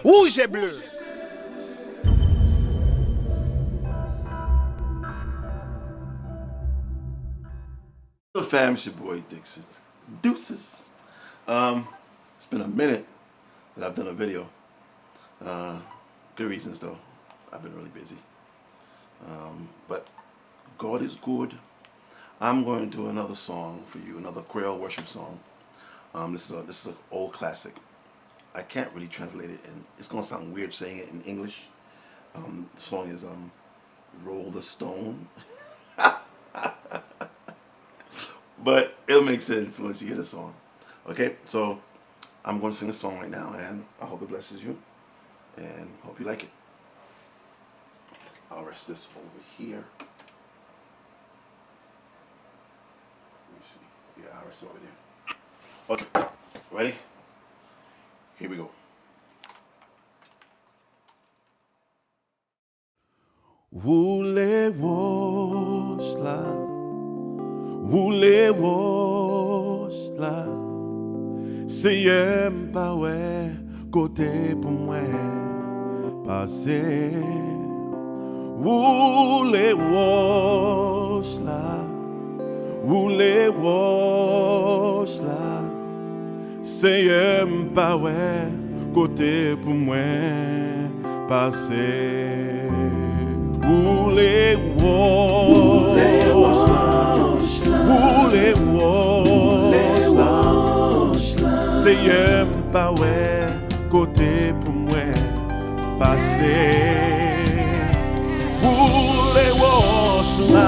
Rouge et bleu. Hello fam, it's your boy Dixon. Deuces. It's been a minute that I've done a video. Good reasons though. I've been really busy. But God is good. I'm going to do another song for you, another Creole worship song. This is an old classic. I can't really translate it, and it's gonna sound weird saying it in English. The song is "Roll the Stone," but it'll make sense once you hear the song. Okay, so I'm going to sing the song right now, and I hope it blesses you, and hope you like it. I'll rest this over here. Let me see. Yeah, I'll rest it over there. Okay, ready? Here we go. Woule wosh la, seye mpa we kote pou mwen pase. Woule wosh la, seye mpa we kote pou mwen pase. Woule wosh la, seye mpa we kote pou mwen pase. Woule wosh la,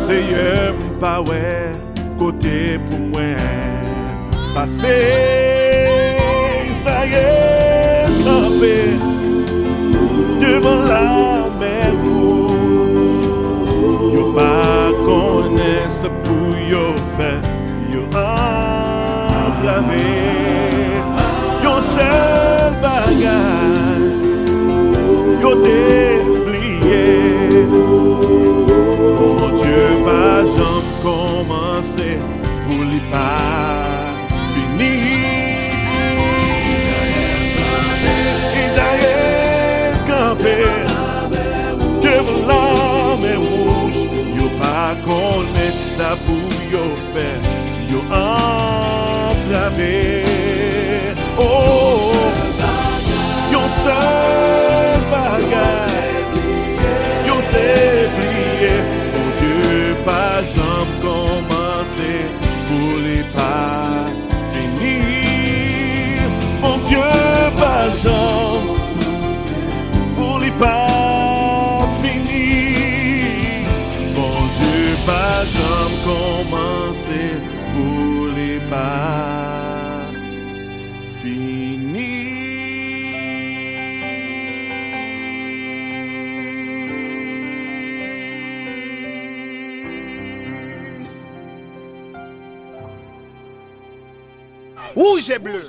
seye mpa we kote pou mwen pase. Ça y est, campé devant la mer rouge. Yo pas connaisse pour yo faire, yo enclavé. Yo seul bagage, yo déplié. Mon Dieu, pas jamais commencé pour lui pas finir. Devant la mer rouge, yo pas connaît ça pour yo faire, yo entravé. Oh, yo seul bagage, yo déplié. Mon Dieu, pas jamais commencé pour les pas finir. Mon Dieu, pas jamais pour les pas finir. Mon Dieu, pas jamais commencer pour les pas finir. Rouge et bleu.